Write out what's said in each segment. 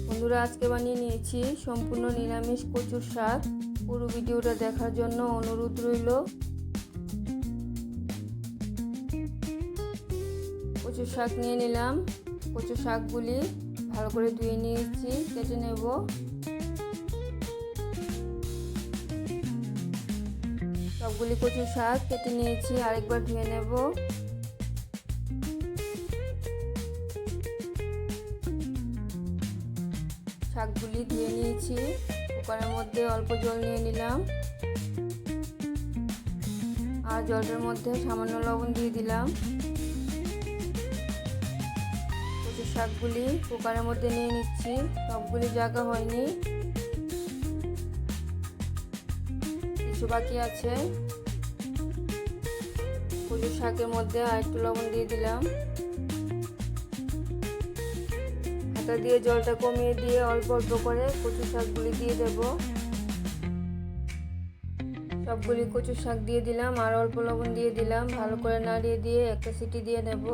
বন্ধুরা, আজকে বানিয়ে নিয়েছি সম্পূর্ণ নিরামিষ কচুর শাক। পুরো ভিডিওটা দেখার জন্য অনুরোধ রইল। কচুর শাক নিয়ে নিলাম। কচুর শাকগুলি ভালো করে ধুয়ে নিয়েছি, কেটে নেব। সবগুলি কচুর শাক কেটে নিয়েছি, আরেকবার ধুয়ে নেব। শাকগুলি ধুয়ে নিয়েছি। কুকারের মধ্যে অল্প জল নিয়ে নিলাম, আর জলটার মধ্যে সামান্য লবণ দিয়ে দিলাম। কচু শাকগুলি কুকারের মধ্যে নিয়ে নিচ্ছি, সবগুলি জায়গা হয়নি, কিছু বাকি আছে। কচু শাকের মধ্যে আর একটু লবণ দিয়ে দিলাম। হাতা দিয়ে জলটা কমিয়ে দিয়ে অল্প অল্প করে কচু শাকগুলি দিয়ে দেব। সবগুলি কচু শাক দিয়ে দিলাম, আর অল্প লবণ দিয়ে দিলাম। ভালো করে নাড়িয়ে দিয়ে একটা সিটি দিয়ে নেব।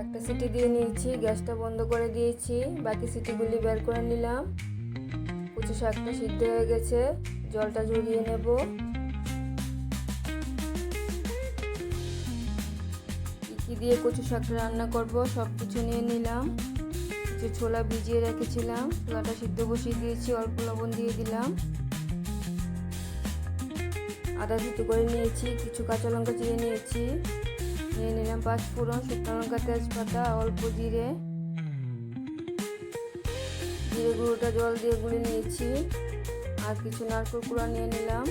একটা সিটি দিয়ে নিয়েছি, গ্যাসটা বন্ধ করে দিয়েছি। বাকি সিটিগুলি বের করে নিলাম। কচু শাকটা সিদ্ধ হয়ে গেছে, জলটা ঝরিয়ে নেব। কি দিয়ে কচু শাকটা রান্না করব সব কিছু নিয়ে নিলাম। কিছু ছোলা ভিজিয়ে রেখেছিলাম, ছোলাটা সিদ্ধ বসিয়ে দিয়েছি, অল্প লবণ দিয়ে দিলাম। আদা সিদ্ধ করে নিয়েছি, কিছু কাঁচা লঙ্কা চিড়ে নিয়েছি, নিয়ে নিলাম 5 ফোড়ন, শুকনো লঙ্কা, তেজপাতা, অল্প জিরে। জিরে গুঁড়োটা জল দিয়ে গুলে নিয়েছি, আর কিছু নারকেল কুড়া নিয়ে নিলাম।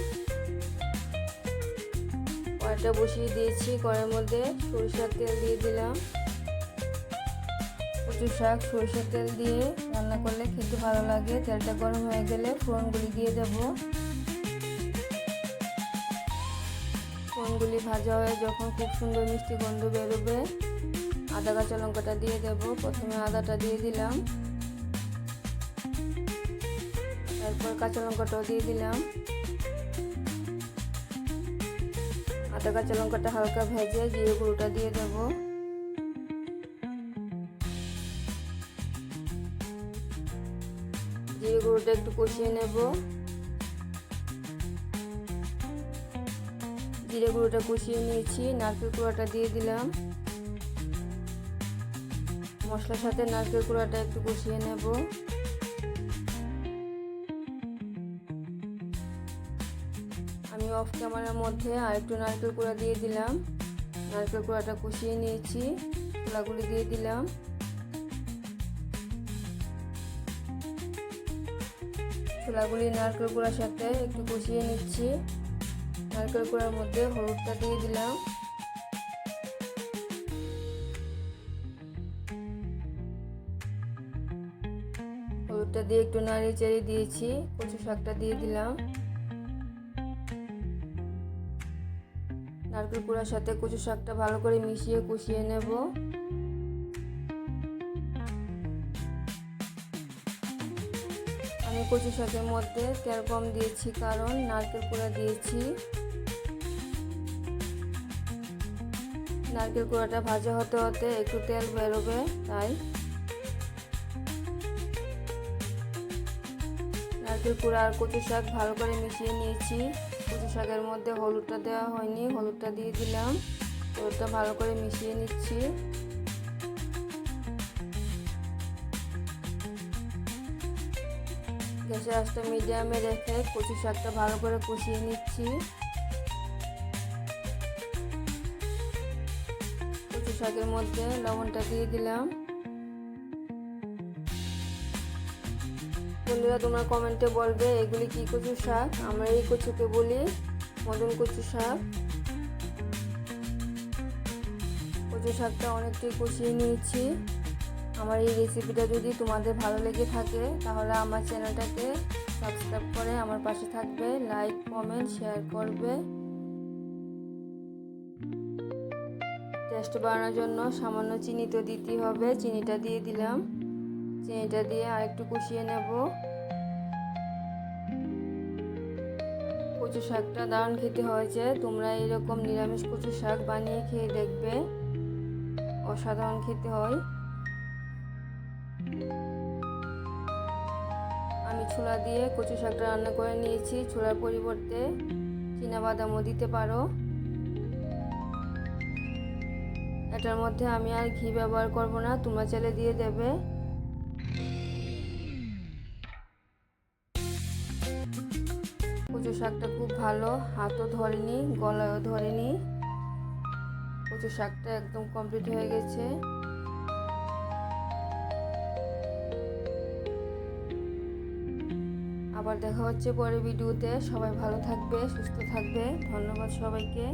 কড়াইটা বসিয়ে দিয়েছি, কড়াইয়ের মধ্যে সরিষার তেল দিয়ে দিলাম। কচু শাক সরিষার তেল দিয়ে রান্না করলে খেতে ভালো লাগে। তেলটা গরম হয়ে গেলে ফোড়নগুলি দিয়ে দেব। ফোড়নগুলি ভাজা হয়ে যখন খুব সুন্দর মিষ্টি গন্ধ বেরোবে, আদা কাঁচা লঙ্কাটা দিয়ে দেব। প্রথমে আদাটা দিয়ে দিলাম, তারপর কাঁচা লঙ্কাটাও দিয়ে দিলাম। আদা কাঁচা লঙ্কাটা হালকা ভেজে জিরে গুঁড়োটা দিয়ে দেব। জিরে গুঁড়োটা একটু কষিয়ে নেব। জিরে গুঁড়োটা কষিয়ে নিয়েছি, নারকেল কুড়াটা দিয়ে দিলাম। মশলার সাথে নারকেল কুড়াটা একটু কষিয়ে নেব। আমি অফ ক্যামেরার মধ্যে আর একটু নারকেল কুড়া দিয়ে দিলাম। নারকেল কুড়াটা কষিয়ে নিয়েছি, ছোলাগুলি দিয়ে দিলাম। ছোলাগুলি নারকেল কুড়ার সাথে একটু কষিয়ে নিচ্ছি। নারকেল কুড়ার মধ্যে হলুদটা দিয়ে দিলাম। হলুদটা দিয়ে একটু নাড়িয়ে চাড়িয়ে দিয়েছি। কচু শাকটা দিয়ে দিলাম। নারকেল কুড়ার সাথে কচু শাকটা ভালো করে মিশিয়ে কষিয়ে নেব। আমি কচু শাকের মধ্যে তেল কম দিয়েছি, কারণ নারকেল কুড়া দিয়েছি। নারকেল কুড়াটা ভাজা হতে হতে একটু তেল বেরোবে, তাই নারকেল কুড়া আর কচু শাক ভালো করে মিশিয়ে নিয়েছি। কচু শাকের মধ্যে হলুদটা দেওয়া হয়নি, হলুদটা দিয়ে দিলাম। হলুদটা ভালো করে মিশিয়ে নিচ্ছি। গ্যাসের আঁচটা মিডিয়ামে রেখে কচু শাকটা ভালো করে কষিয়ে নিচ্ছি। কচু শাকের মধ্যে লবণটা দিয়ে দিলাম। বন্ধুরা, তোমরা কমেন্টে বলবে এগুলি কি কচু শাক। আমরা এই কচুকে বলি মদন কচু শাক। কচু শাকটা অনেকটাই কষিয়ে নিয়েছি। আমার এই রেসিপিটা যদি তোমাদের ভালো লেগে থাকে, তাহলে আমার চ্যানেলটাকে সাবস্ক্রাইব করে আমার পাশে থাকবে, লাইক কমেন্ট শেয়ার করবে। টেস্ট বাড়ানোর জন্য সামান্য চিনি তো দিতেই হবে, চিনিটা দিয়ে দিলাম। চিনিটা দিয়ে আরেকটু কষিয়ে নেব। কচু শাকটা দারুণ খেতে হয়েছে। তোমরা এরকম নিরামিষ কচু শাক বানিয়ে খেয়ে দেখবে, অসাধারণ খেতে হয়। আমি ছোলা দিয়ে কচু শাকটা রান্না করে নিয়েছি। ছোলার পরিবর্তে চীনাবাদামও দিতে পারো। এটার মধ্যে আমি আর ঘি ব্যবহার করব না, তোমরা চাইলে দিয়ে দেবে। কচু শাকটা খুব ভালো, হাতও ধরেনি, গলায়ও ধরেনি। কচু শাকটা একদম কমপ্লিট হয়ে গেছে। আবার দেখা হচ্ছে পরের ভিডিওতে। সবাই ভালো থাকবে, সুস্থ থাকবে। ধন্যবাদ সবাইকে।